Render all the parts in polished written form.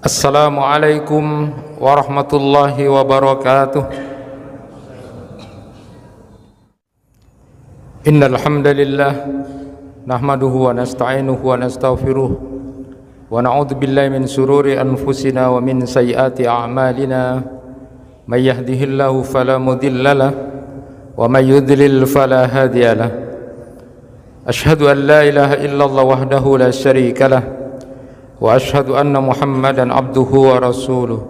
Assalamualaikum warahmatullahi wabarakatuh. Innal hamdalillah nahmaduhu wa nasta'inuhu wa nastaghfiruh wa na'udzu billahi min shururi anfusina wa min sayyiati a'malina. May yahdihillahu fala mudhillalah wa may yudlil fala hadiyalah. Asyhadu an la ilaha illallah wahdahu la syarikalah wa ashhadu anna Muhammadan abduhu wa rasuluh.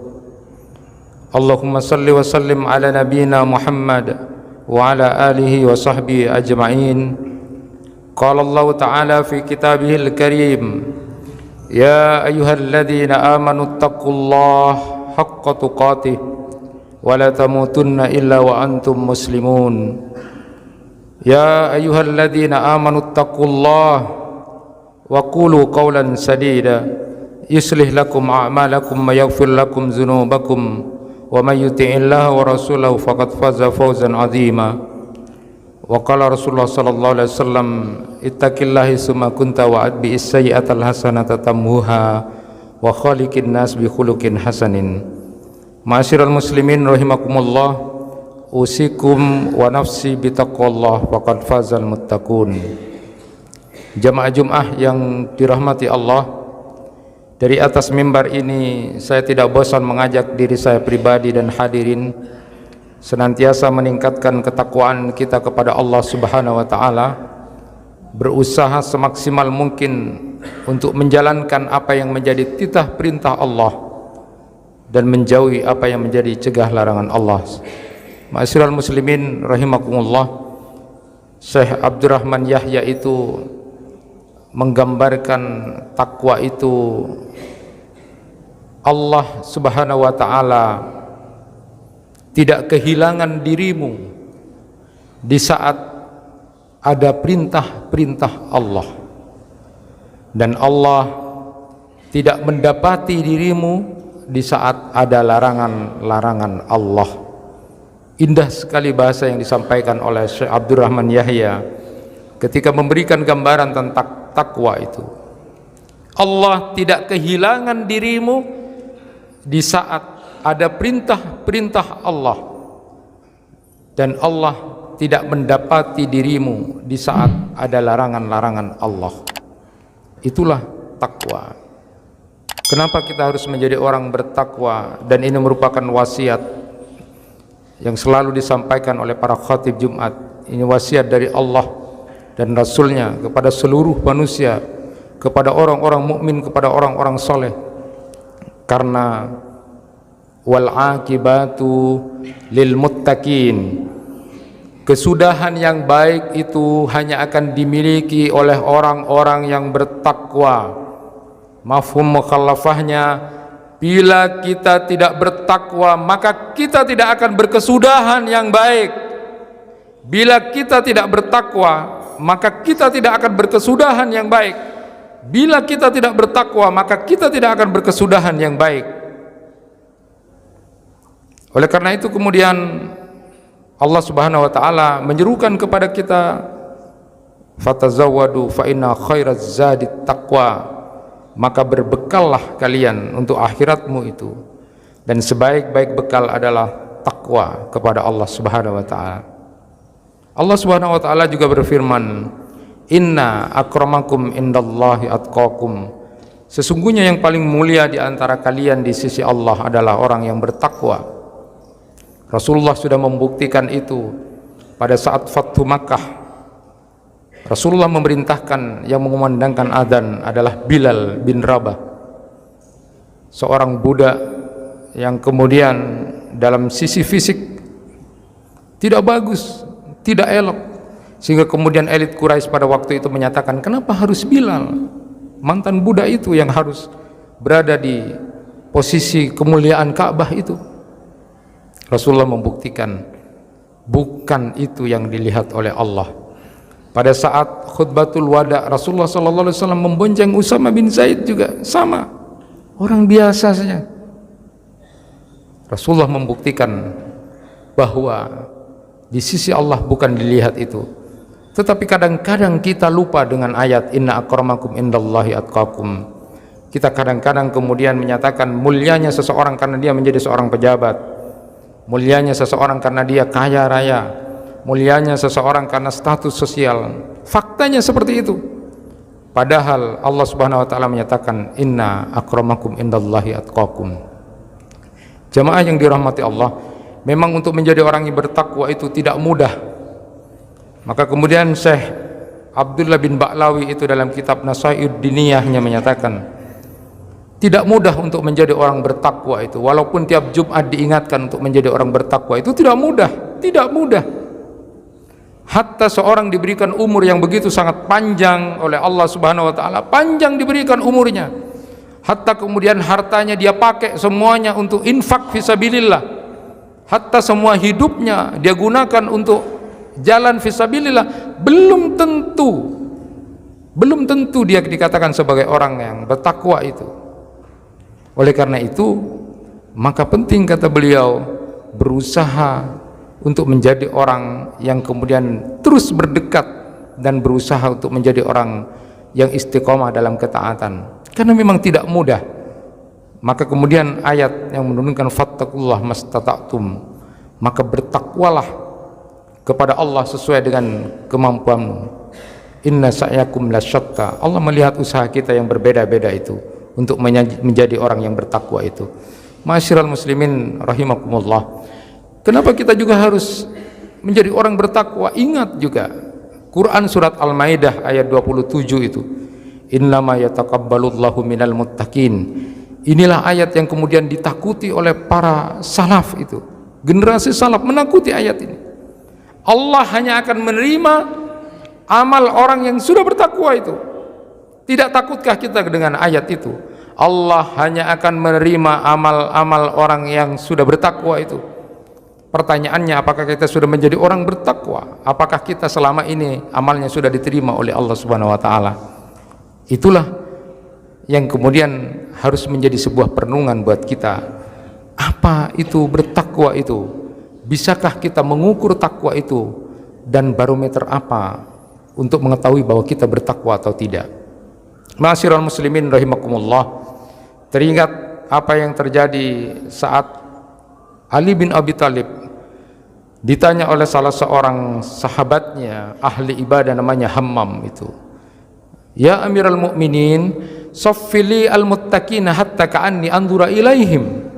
Allahumma salli wa sallim ala nabiyyina Muhammad wa ala alihi wa sahbihi ajma'in. Qala Allah ta'ala fi kitabihil karim, ya ayyuhalladzina amanu taqullaha haqqa tuqatih wa la tamutunna illa wa antum muslimun. Ya ayyuhalladzina amanu taqullaha wa qulu qawlan sadida yuslih lakum a'malakum wa yaghfir lakum dzunubakum wa may yuti'illaha wa rasulahu faqad faza fawzan 'azima. Wa qala Rasulullah sallallahu alaihi wasallam, ittaqillahi summa kunta wa adbi'is sayyi'atal hasanata tamhuha wa khaliqin nas bi khuluqin hasanin. Ma'asyiral muslimin rahimakumullah, usikum wa nafsi bi taqwallah faqad fazal muttaqun. Jamaah Jum'ah yang dirahmati Allah, dari atas mimbar ini saya tidak bosan mengajak diri saya pribadi dan hadirin senantiasa meningkatkan ketakwaan kita kepada Allah Subhanahu wa taala, berusaha semaksimal mungkin untuk menjalankan apa yang menjadi titah perintah Allah dan menjauhi apa yang menjadi cegah larangan Allah. Ma'asyiral muslimin rahimakumullah, Syekh Abdurrahman Yahya itu menggambarkan takwa itu Allah Subhanahu wa ta'ala tidak kehilangan dirimu di saat ada perintah-perintah Allah, dan Allah tidak mendapati dirimu di saat ada larangan-larangan Allah. Indah sekali bahasa yang disampaikan oleh Syekh Abdurrahman Yahya ketika memberikan gambaran tentang takwa itu. Allah tidak kehilangan dirimu di saat ada perintah-perintah Allah, dan Allah tidak mendapati dirimu di saat ada larangan-larangan Allah. Itulah takwa. Kenapa kita harus menjadi orang bertakwa? Dan ini merupakan wasiat yang selalu disampaikan oleh para khatib Jumat. Ini wasiat dari Allah dan Rasulnya kepada seluruh manusia, kepada orang-orang mukmin, kepada orang-orang soleh. Karena wal akibatu lil muttaqin, kesudahan yang baik itu hanya akan dimiliki oleh orang-orang yang bertakwa. Mafhum mukhalafahnya, bila kita tidak bertakwa maka kita tidak akan berkesudahan yang baik. Bila kita tidak bertakwa maka kita tidak akan berkesudahan yang baik. Bila kita tidak bertakwa maka kita tidak akan berkesudahan yang baik. Oleh karena itu kemudian Allah Subhanahu wa taala menyerukan kepada kita, fatazawwadu fa inna khairaz zadit taqwa, maka berbekallah kalian untuk akhiratmu itu, dan sebaik-baik bekal adalah takwa kepada Allah Subhanahu wa taala. Allah Subhanahu wa taala juga berfirman, inna akramakum indallahi atqakum, sesungguhnya yang paling mulia di antara kalian di sisi Allah adalah orang yang bertakwa. Rasulullah sudah membuktikan itu pada saat Fathu Makkah. Rasulullah memerintahkan yang mengumandangkan adzan adalah Bilal bin Rabah, seorang budak yang kemudian dalam sisi fisik tidak bagus, tidak elok, sehingga kemudian elit Quraisy pada waktu itu menyatakan, kenapa harus Bilal, mantan budak itu, yang harus berada di posisi kemuliaan Ka'bah itu? Rasulullah membuktikan bukan itu yang dilihat oleh Allah. Pada saat khutbatul wada, Rasulullah sallallahu alaihi wasallam membonceng Usama bin Zaid juga sama, orang biasa saja. Rasulullah membuktikan bahwa di sisi Allah bukan dilihat itu. Tetapi kadang-kadang kita lupa dengan ayat inna akramakum indallahi atqakum. Kita kadang-kadang kemudian menyatakan mulianya seseorang karena dia menjadi seorang pejabat, mulianya seseorang karena dia kaya raya, mulianya seseorang karena status sosial. Faktanya seperti itu. Padahal Allah Subhanahu wa taala menyatakan inna akramakum indallahi atqakum. Jamaah yang dirahmati Allah, memang untuk menjadi orang yang bertakwa itu tidak mudah. Maka kemudian Syekh Abdullah bin Ba'lawi itu dalam kitab Nasaihud Diniyahnya menyatakan tidak mudah untuk menjadi orang bertakwa itu. Walaupun tiap Jumat diingatkan untuk menjadi orang bertakwa itu tidak mudah, tidak mudah. Hatta seorang diberikan umur yang begitu sangat panjang oleh Allah Subhanahu wa taala, panjang diberikan umurnya. Hatta kemudian hartanya dia pakai semuanya untuk infak fisabilillah. Hatta semua hidupnya dia gunakan untuk jalan fisabilillah, belum tentu dia dikatakan sebagai orang yang bertakwa itu. Oleh karena itu, maka penting kata beliau berusaha untuk menjadi orang yang kemudian terus berdekat dan berusaha untuk menjadi orang yang istiqomah dalam ketaatan, karena memang tidak mudah. Maka kemudian ayat yang menurunkan fattakullah mastata'tum, maka bertakwalah kepada Allah sesuai dengan kemampuanmu. Inna sa'yakum lasyatta. Allah melihat usaha kita yang berbeda-beda itu untuk menjadi orang yang bertakwa itu. Ma'asyiral muslimin rahimakumullah, kenapa kita juga harus menjadi orang bertakwa? Ingat juga Quran surat Al-Maidah ayat 27 itu, innama yataqabbalullahu minal muttaqin. Inilah ayat yang kemudian ditakuti oleh para salaf itu. Generasi salaf menakuti ayat ini. Allah hanya akan menerima amal orang yang sudah bertakwa itu. Tidak takutkah kita dengan ayat itu? Allah hanya akan menerima amal-amal orang yang sudah bertakwa itu. Pertanyaannya, apakah kita sudah menjadi orang bertakwa? Apakah kita selama ini amalnya sudah diterima oleh Allah Subhanahu wa taala? Itulah yang kemudian harus menjadi sebuah perenungan buat kita. Apa itu bertakwa itu? Bisakah kita mengukur takwa itu? Dan barometer apa untuk mengetahui bahwa kita bertakwa atau tidak? Ma'asyiral muslimin rahimakumullah, teringat apa yang terjadi saat Ali bin Abi Thalib ditanya oleh salah seorang sahabatnya ahli ibadah namanya Hammam itu, ya Amirul Mukminin, saffili al-muttaqina hatta ka'anni anzura ilaihim.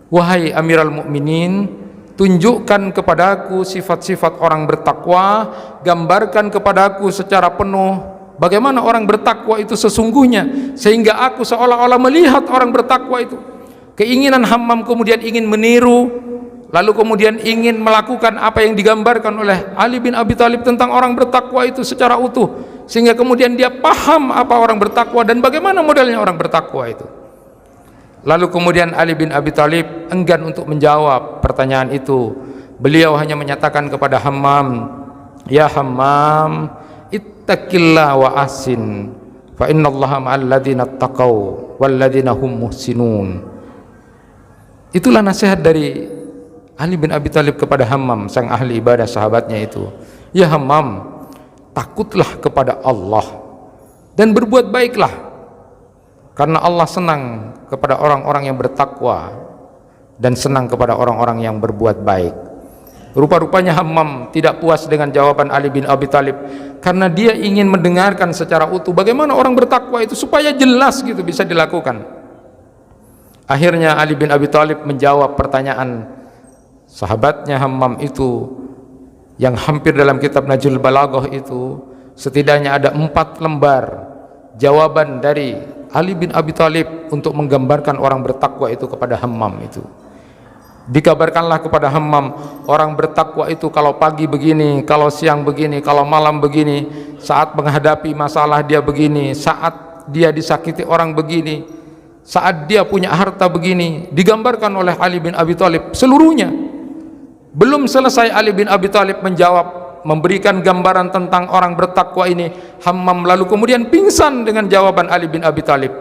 Wahai Amirul Mukminin, tunjukkan kepadaku sifat-sifat orang bertakwa, gambarkan kepadaku secara penuh bagaimana orang bertakwa itu sesungguhnya, sehingga aku seolah-olah melihat orang bertakwa itu. Keinginan Hammam kemudian ingin meniru, lalu kemudian ingin melakukan apa yang digambarkan oleh Ali bin Abi Thalib tentang orang bertakwa itu secara utuh, sehingga kemudian dia paham apa orang bertakwa dan bagaimana modelnya orang bertakwa itu. Lalu kemudian Ali bin Abi Thalib enggan untuk menjawab pertanyaan itu. Beliau hanya menyatakan kepada Hammam, ya Hammam, ittaqillah wa ahsin, fa innallaha ma'al ladzina taqaw wal ladzina hum muhsinun. Itulah nasihat dari Ali bin Abi Thalib kepada Hammam, sang ahli ibadah sahabatnya itu. Ya Hammam, takutlah kepada Allah dan berbuat baiklah, karena Allah senang kepada orang-orang yang bertakwa dan senang kepada orang-orang yang berbuat baik. Rupa-rupanya Hammam tidak puas dengan jawaban Ali bin Abi Thalib, karena dia ingin mendengarkan secara utuh bagaimana orang bertakwa itu supaya jelas gitu bisa dilakukan. Akhirnya Ali bin Abi Thalib menjawab pertanyaan sahabatnya Hammam itu, yang hampir dalam kitab Najul Balaghah itu setidaknya ada 4 lembar jawaban dari Ali bin Abi Thalib untuk menggambarkan orang bertakwa itu kepada Hammam itu. Dikabarkanlah kepada Hammam, orang bertakwa itu kalau pagi begini, kalau siang begini, kalau malam begini, saat menghadapi masalah dia begini, saat dia disakiti orang begini, saat dia punya harta begini. Digambarkan oleh Ali bin Abi Thalib seluruhnya. Belum selesai Ali bin Abi Thalib menjawab, memberikan gambaran tentang orang bertakwa ini, Hammam lalu kemudian pingsan dengan jawaban Ali bin Abi Thalib.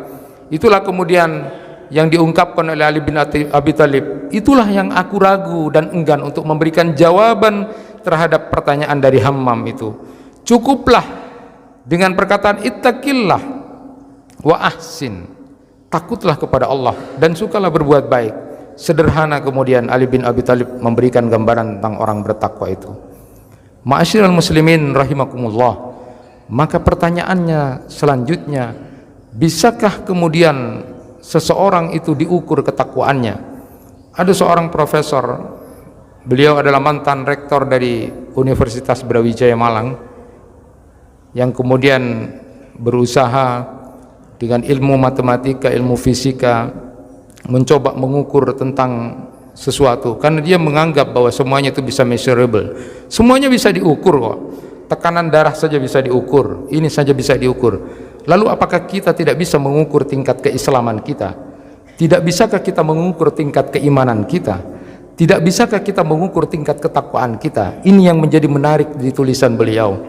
Itulah kemudian yang diungkapkan oleh Ali bin Abi Thalib, itulah yang aku ragu dan enggan untuk memberikan jawaban terhadap pertanyaan dari Hammam itu. Cukuplah dengan perkataan ittaqillah wa ahsin, takutlah kepada Allah dan sukalah berbuat baik. Sederhana kemudian Ali bin Abi Thalib memberikan gambaran tentang orang bertakwa itu. Ma'asyiral muslimin rahimakumullah. Maka pertanyaannya selanjutnya, bisakah kemudian seseorang itu diukur ketakwaannya? Ada seorang profesor, beliau adalah mantan rektor dari Universitas Brawijaya Malang, yang kemudian berusaha dengan ilmu matematika, ilmu fisika mencoba mengukur tentang sesuatu, karena dia menganggap bahwa semuanya itu bisa measurable, semuanya bisa diukur kok. Tekanan darah saja bisa diukur, ini saja bisa diukur. Lalu apakah kita tidak bisa mengukur tingkat keislaman kita? Tidak bisakah kita mengukur tingkat keimanan kita? Tidak bisakah kita mengukur tingkat ketakwaan kita? Ini yang menjadi menarik di tulisan beliau.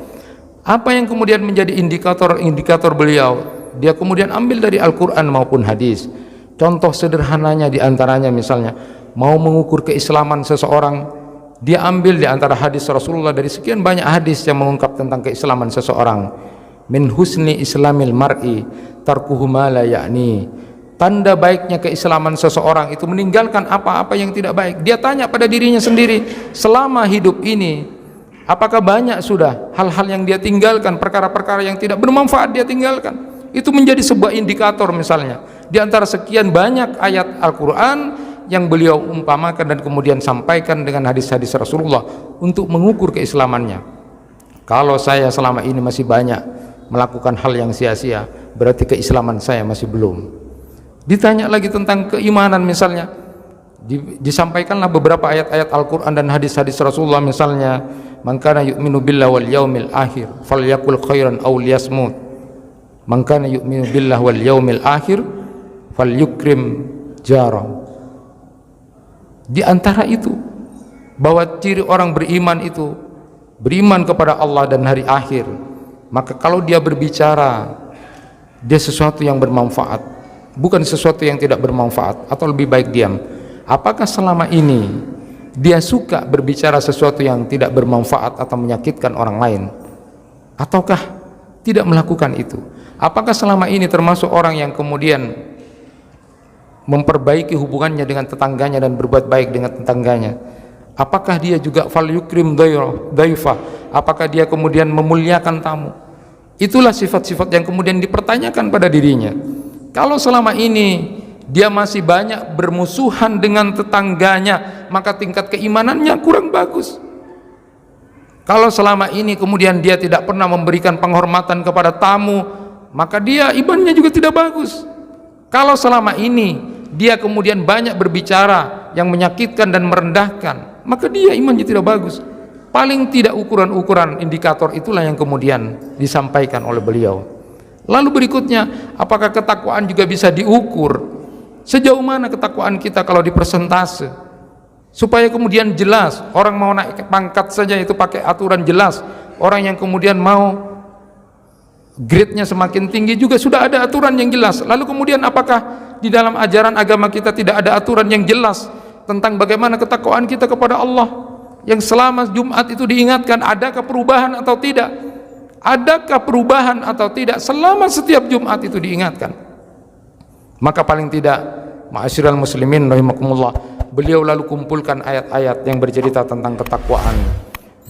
Apa yang kemudian menjadi indikator beliau? Dia kemudian ambil dari Al-Quran maupun hadis. Contoh sederhananya diantaranya misalnya, mau mengukur keislaman seseorang, dia ambil di antara hadis Rasulullah, dari sekian banyak hadis yang mengungkap tentang keislaman seseorang. Min husni islamil mar'i tarkuhu ma la ya'ni. Tanda baiknya keislaman seseorang itu meninggalkan apa-apa yang tidak baik. Dia tanya pada dirinya sendiri, selama hidup ini apakah banyak sudah hal-hal yang dia tinggalkan, perkara-perkara yang tidak bermanfaat dia tinggalkan. Itu menjadi sebuah indikator misalnya di antara sekian banyak ayat Al-Quran yang beliau umpamakan dan kemudian sampaikan dengan hadis-hadis Rasulullah untuk mengukur keislamannya. Kalau saya selama ini masih banyak melakukan hal yang sia-sia, berarti keislaman saya masih belum. Ditanya lagi tentang keimanan misalnya, disampaikanlah beberapa ayat-ayat Al-Quran dan hadis-hadis Rasulullah misalnya, man kana yu'minu billahi wal yaumil akhir falyakul khairan aw liyasmut, man kana yu'minu billahi wal yaumil akhir falyukrim jarah. Di antara itu bahwa ciri orang beriman itu beriman kepada Allah dan hari akhir, maka kalau dia berbicara, dia sesuatu yang bermanfaat, bukan sesuatu yang tidak bermanfaat, atau lebih baik diam. Apakah selama ini dia suka berbicara sesuatu yang tidak bermanfaat atau menyakitkan orang lain, ataukah tidak melakukan itu? Apakah selama ini termasuk orang yang kemudian memperbaiki hubungannya dengan tetangganya dan berbuat baik dengan tetangganya? Apakah dia juga fal yukrim daifah? Apakah dia kemudian memuliakan tamu? Itulah sifat-sifat yang kemudian dipertanyakan pada dirinya. Kalau selama ini dia masih banyak bermusuhan dengan tetangganya, maka tingkat keimanannya kurang bagus. Kalau selama ini kemudian dia tidak pernah memberikan penghormatan kepada tamu, maka dia imannya juga tidak bagus. Kalau selama ini dia kemudian banyak berbicara yang menyakitkan dan merendahkan, maka dia imannya tidak bagus. Paling tidak ukuran-ukuran indikator itulah yang kemudian disampaikan oleh beliau. Lalu berikutnya, apakah ketakwaan juga bisa diukur? Sejauh mana ketakwaan kita kalau dipersentase? Supaya kemudian jelas, orang mau naik pangkat saja itu pakai aturan jelas. Orang yang kemudian mau grade-nya semakin tinggi juga sudah ada aturan yang jelas. Lalu kemudian apakah di dalam ajaran agama kita tidak ada aturan yang jelas tentang bagaimana ketakwaan kita kepada Allah, yang selama Jumat itu diingatkan? Adakah perubahan atau tidak? Adakah perubahan atau tidak selama setiap Jumat itu diingatkan? Maka paling tidak, ma'asyiral muslimin rahimakumullah, beliau lalu kumpulkan ayat-ayat yang bercerita tentang ketakwaan,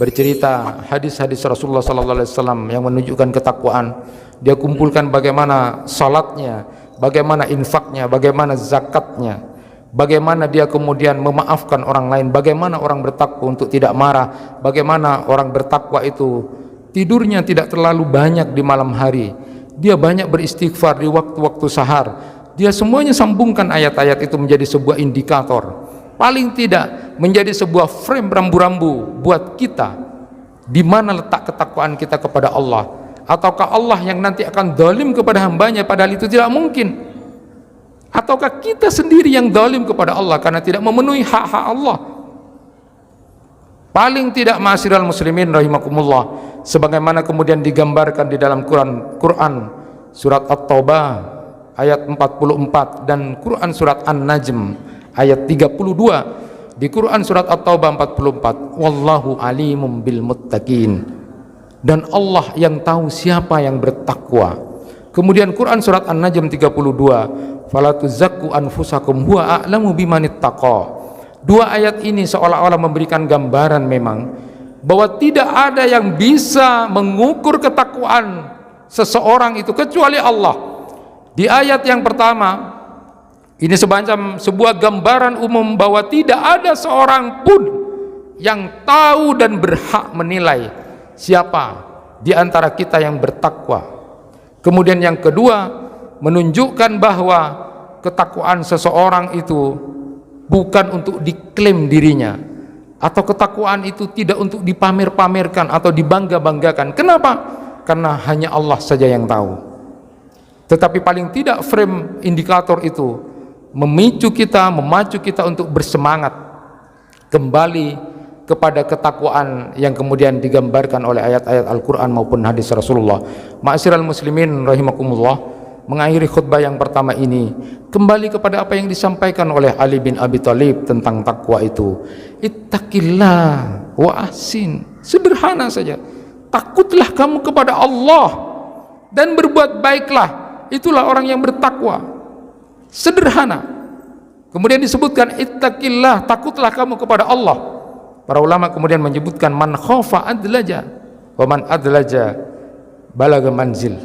bercerita hadis-hadis Rasulullah SAW yang menunjukkan ketakwaan. Dia kumpulkan bagaimana salatnya, bagaimana infaknya, bagaimana zakatnya, bagaimana dia kemudian memaafkan orang lain, bagaimana orang bertakwa untuk tidak marah, bagaimana orang bertakwa itu tidurnya tidak terlalu banyak di malam hari, dia banyak beristighfar di waktu-waktu sahar. Dia semuanya sambungkan ayat-ayat itu menjadi sebuah indikator, paling tidak menjadi sebuah frame rambu-rambu buat kita, di mana letak ketakwaan kita kepada Allah. Ataukah Allah yang nanti akan zalim kepada hambanya, padahal itu tidak mungkin? Ataukah kita sendiri yang zalim kepada Allah karena tidak memenuhi hak-hak Allah? Paling tidak, ma'asyiral muslimin rahimakumullah, sebagaimana kemudian digambarkan di dalam Quran surat At-Taubah ayat 44 dan Quran surat An-Najm ayat 32. Di Quran surat At-Taubah 44, wallahu alimum bil muttaqin, dan Allah yang tahu siapa yang bertakwa. Kemudian Quran surat An-Najm 32, fala tuzakku anfusakum huwa a'lamu bimanittaqa. Dua ayat ini seolah-olah memberikan gambaran memang bahwa tidak ada yang bisa mengukur ketakwaan seseorang itu kecuali Allah. Di ayat yang pertama ini semacam sebuah gambaran umum bahwa tidak ada seorang pun yang tahu dan berhak menilai siapa di antara kita yang bertakwa. Kemudian yang kedua menunjukkan bahwa ketakwaan seseorang itu bukan untuk diklaim dirinya, atau ketakwaan itu tidak untuk dipamer-pamerkan atau dibangga-banggakan. Kenapa? Karena hanya Allah saja yang tahu. Tetapi paling tidak frame indikator itu memicu kita, memacu kita untuk bersemangat kembali kepada ketakwaan yang kemudian digambarkan oleh ayat-ayat Al-Quran maupun hadis Rasulullah. Ma'asyiral muslimin rahimakumullah, mengakhiri khutbah yang pertama ini kembali kepada apa yang disampaikan oleh Ali bin Abi Thalib tentang takwa itu. Ittaqillah wa ahsin. Sederhana saja, takutlah kamu kepada Allah dan berbuat baiklah, itulah orang yang bertakwa. Sederhana. Kemudian disebutkan ittaqillah, takutlah kamu kepada Allah. Para ulama kemudian menyebutkan man khafa adlaja wa man adlaja balaga manzil.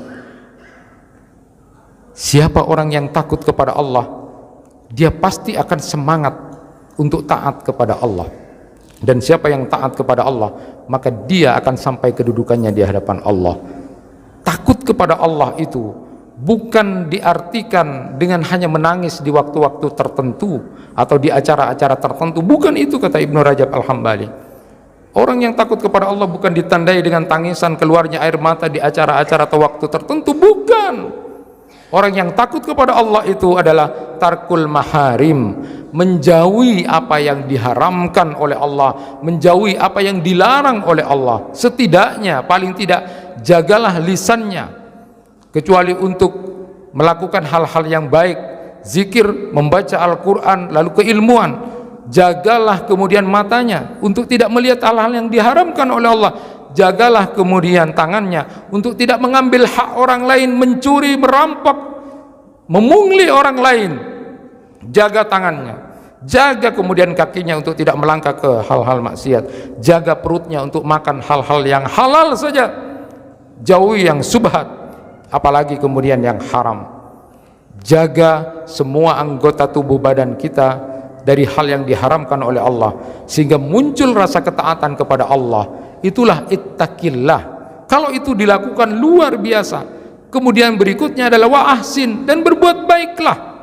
Siapa orang yang takut kepada Allah, dia pasti akan semangat untuk taat kepada Allah. Dan siapa yang taat kepada Allah, maka dia akan sampai kedudukannya di hadapan Allah. Takut kepada Allah itu bukan diartikan dengan hanya menangis di waktu-waktu tertentu atau di acara-acara tertentu. Bukan itu, kata Ibnu Rajab Al-Hambali. Orang yang takut kepada Allah bukan ditandai dengan tangisan, keluarnya air mata di acara-acara atau waktu tertentu. Bukan. Orang yang takut kepada Allah itu adalah tarkul maharim, menjauhi apa yang diharamkan oleh Allah, menjauhi apa yang dilarang oleh Allah. Setidaknya, paling tidak, jagalah lisannya, kecuali untuk melakukan hal-hal yang baik, zikir, membaca Al-Quran, lalu keilmuan. Jagalah kemudian matanya untuk tidak melihat hal-hal yang diharamkan oleh Allah. Jagalah kemudian tangannya untuk tidak mengambil hak orang lain, mencuri, merampok, memungli orang lain. Jaga tangannya. Jaga kemudian kakinya untuk tidak melangkah ke hal-hal maksiat. Jaga perutnya untuk makan hal-hal yang halal saja. Jauhi yang subhat, apalagi kemudian yang haram. Jaga semua anggota tubuh badan kita dari hal yang diharamkan oleh Allah, sehingga muncul rasa ketaatan kepada Allah. Itulah ittaqillah. Kalau itu dilakukan luar biasa. Kemudian berikutnya adalah wa ahsin, dan berbuat baiklah.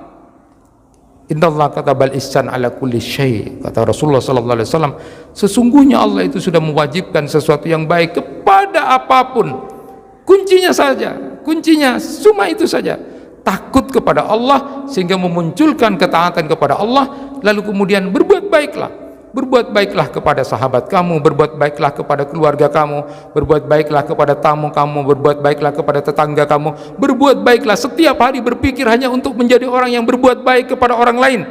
Innallaha katabal ihsan ala kulli syai. Kata Rasulullah sallallahu alaihi wasallam, sesungguhnya Allah itu sudah mewajibkan sesuatu yang baik kepada apapun. Kuncinya cuma itu saja. Takut kepada Allah sehingga memunculkan ketaatan kepada Allah, lalu kemudian berbuat baiklah. Berbuat baiklah kepada sahabat kamu, berbuat baiklah kepada keluarga kamu, berbuat baiklah kepada tamu kamu, berbuat baiklah kepada tetangga kamu, berbuat baiklah. Setiap hari berpikir hanya untuk menjadi orang yang berbuat baik kepada orang lain.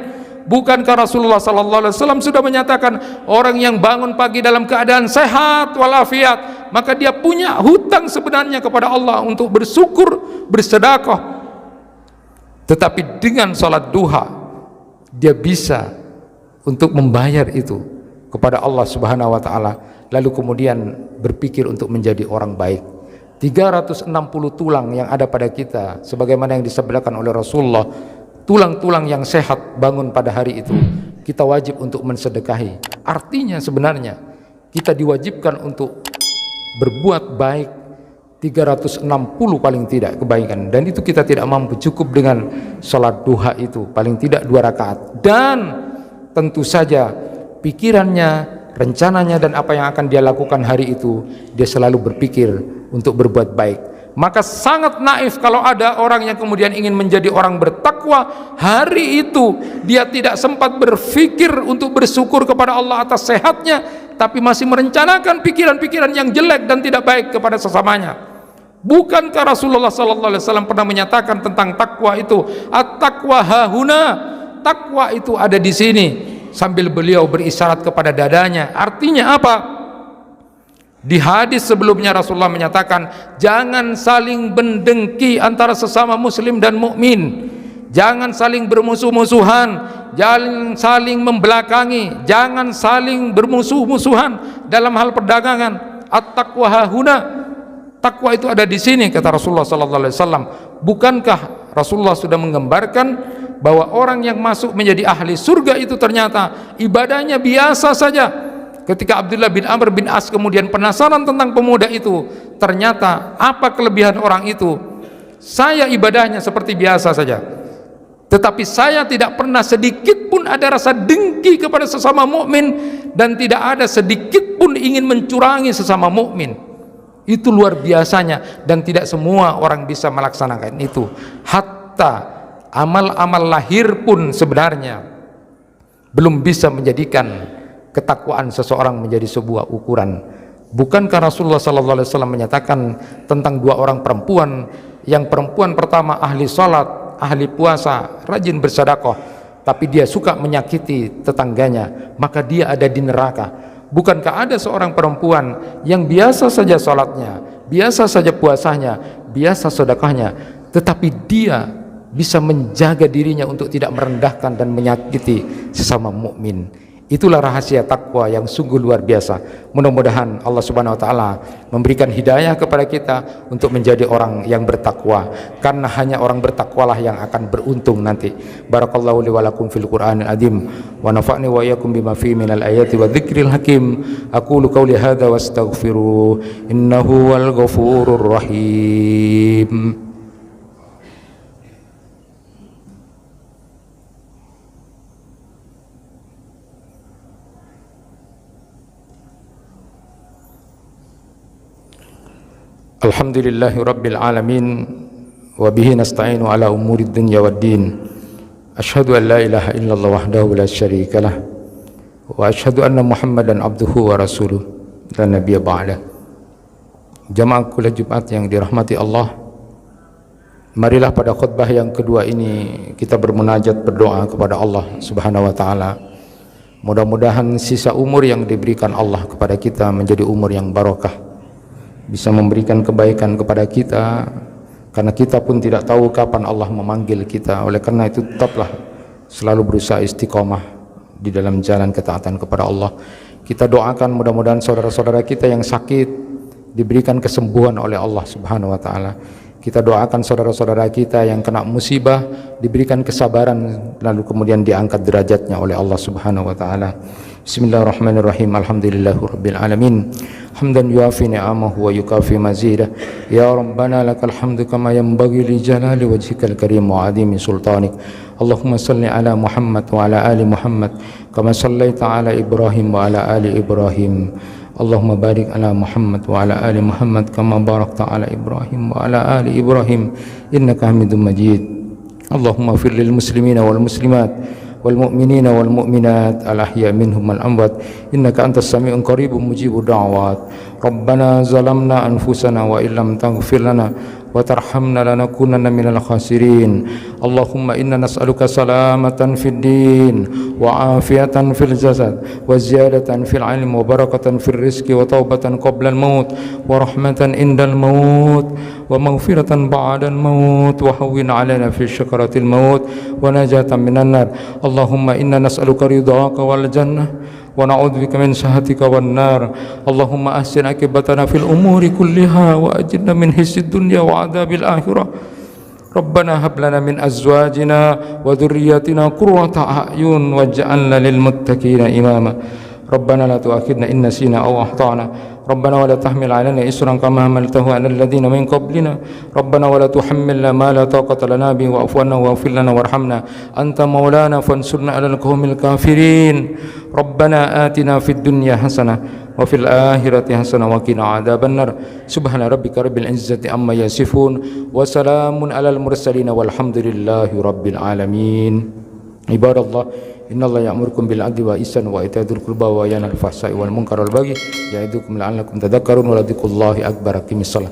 Bukankah Rasulullah sallallahu alaihi wasallam sudah menyatakan orang yang bangun pagi dalam keadaan sehat walafiat, maka dia punya hutang sebenarnya kepada Allah untuk bersyukur, bersedekah. Tetapi dengan salat duha dia bisa untuk membayar itu kepada Allah Subhanahu wa taala, lalu kemudian berpikir untuk menjadi orang baik. 360 tulang yang ada pada kita, sebagaimana yang disabdakan oleh Rasulullah, tulang-tulang yang sehat bangun pada hari itu, kita wajib untuk mensedekahi. Artinya sebenarnya kita diwajibkan untuk berbuat baik 360 paling tidak kebaikan, dan itu kita tidak mampu cukup dengan sholat duha itu, paling tidak 2 rakaat. Dan tentu saja pikirannya, rencananya, dan apa yang akan dia lakukan hari itu, dia selalu berpikir untuk berbuat baik. Maka sangat naif kalau ada orang yang kemudian ingin menjadi orang bertakwa, hari itu dia tidak sempat berpikir untuk bersyukur kepada Allah atas sehatnya, tapi masih merencanakan pikiran-pikiran yang jelek dan tidak baik kepada sesamanya. Bukankah Rasulullah SAW pernah menyatakan tentang takwa itu, at-taqwa hahuna, takwa itu ada di sini, sambil beliau berisyarat kepada dadanya. Artinya apa? Di hadis sebelumnya Rasulullah menyatakan, jangan saling mendengki antara sesama muslim dan mukmin, Jangan saling bermusuh-musuhan, jangan saling membelakangi, jangan saling bermusuh-musuhan dalam hal perdagangan. At-taqwa hahuna, takwa itu ada di sini, kata Rasulullah sallallahu alaihi wasallam. Bukankah Rasulullah sudah menggambarkan bahwa orang yang masuk menjadi ahli surga itu ternyata ibadahnya biasa saja. Ketika Abdullah bin Amr bin As kemudian penasaran tentang pemuda itu, ternyata apa kelebihan orang itu? Saya ibadahnya seperti biasa saja, tetapi saya tidak pernah sedikit pun ada rasa dengki kepada sesama mukmin, dan tidak ada sedikit pun ingin mencurangi sesama mukmin. Itu luar biasanya, dan tidak semua orang bisa melaksanakan itu. Hatta amal-amal lahir pun sebenarnya belum bisa menjadikan ketakwaan seseorang menjadi sebuah ukuran. Bukankah Rasulullah SAW menyatakan tentang dua orang perempuan, yang perempuan pertama ahli salat, ahli puasa, rajin bersedekah, tapi dia suka menyakiti tetangganya, maka dia ada di neraka. Bukankah ada seorang perempuan yang biasa saja salatnya, biasa saja puasanya, biasa sedekahnya, tetapi dia bisa menjaga dirinya untuk tidak merendahkan dan menyakiti sesama mukmin. Itulah rahasia takwa yang sungguh luar biasa. Mudah-mudahan Allah Subhanahu wa taala memberikan hidayah kepada kita untuk menjadi orang yang bertakwa, karena hanya orang bertakwalah yang akan beruntung nanti. Barakallahu li wa lakum fil Qur'anil azim wa nafa'ni wa iyyakum bima fihi minal ayati wa dzikril hakim. Aqulu qawli hadza wastaghfiru innahu wal ghafurur rahim. Alhamdulillahi rabbil alamin wa bihi nasta'inu ala umuri dunya waddin. Asyhadu an la ilaha illallah wahdahu la syarikalah wa asyhadu anna Muhammadan abduhu wa rasuluh la nabiyya ba'da. Jamaah kuliah Jumat yang dirahmati Allah, marilah pada khutbah yang kedua ini kita bermunajat, berdoa kepada Allah Subhanahu wa taala. Mudah-mudahan sisa umur yang diberikan Allah kepada kita menjadi umur yang barokah, bisa memberikan kebaikan kepada kita, karena kita pun tidak tahu kapan Allah memanggil kita. Oleh karena itu tetaplah selalu berusaha istiqomah di dalam jalan ketaatan kepada Allah. Kita doakan mudah-mudahan saudara-saudara kita yang sakit diberikan kesembuhan oleh Allah Subhanahu wa taala. Kita doakan saudara-saudara kita yang kena musibah diberikan kesabaran, lalu kemudian diangkat derajatnya oleh Allah Subhanahu wa taala. Bismillahirrahmanirrahim. Alhamdulillahirabbil alamin. Hamdan yuafi ni'amahu wa yukafi mazidah. Ya Rabbana lakal hamdu kama yanbaghi li jalali wajhikal karim wa adimi sultanik. Allahumma salli ala Muhammad wa ala ali Muhammad kama sallaita ala Ibrahim wa ala ali Ibrahim. Allahumma barik ala Muhammad wa ala ali Muhammad kama barakta ala Ibrahim wa ala ali Ibrahim innaka Hamidum Majid. Allahumma fir lil muslimina wal muslimat wal mu'minina wal mu'minat al ahya minhum wal amwat innaka antas sami'un qaribun mujibud da'wat. Rabbana zalamna anfusana wa illam taghfir lana wa tarhamna lanakunanna minal khasirin. Allahumma inna nas'aluka salamatan fid din wa afiyatan fil jasad wa ziyadatan fil ilm wa barakatan fil rizqi wa taubatan qabla al maut wa rahmatan indal maut wa maghfiratan ba'dal maut wa hawwin 'alaina fi syakaratil maut wa najatan minan nar. Allahumma inna nas'aluka ridhaka wal jannah wa na'udzubika min sakhatika wan nar. Allahumma ahsin akibatana fil umuri kulliha wa ajirna min hisyid dunya wa adzabil akhirah. Rabbana hab lana min azwajina wa dhurriyyatina qurrata a'yun waj'alna lil muttaqina imama. Rabbana la tu'akhidna in nasina aw akhtana. Rabbana wa la tahmil 'alaina isran kama hamaltahu 'alal ladzina min qablina. Rabbana wa la tuhammilna ma la taqata lana bihi wa'fu 'anna waghfir lana warhamna anta maulana fansurna 'alal qaumil kafirin. Rabbana atina fid dunya hasanah wa fil akhirati hasanah wa qina 'adzaban nar. Subhana rabbika rabbil izzati amma yasifun wa salamun 'alal mursalin walhamdulillahi rabbil alamin. Ibadallah, innallaha ya'murukum bil 'adli wa ihsani wa ita'i dzil qurba wa yanha 'anil fahsya'i wal munkari wal baghi ya'idukum la'allakum tadhakkarun wa la dzikrullahi akbar. Aqimissalah.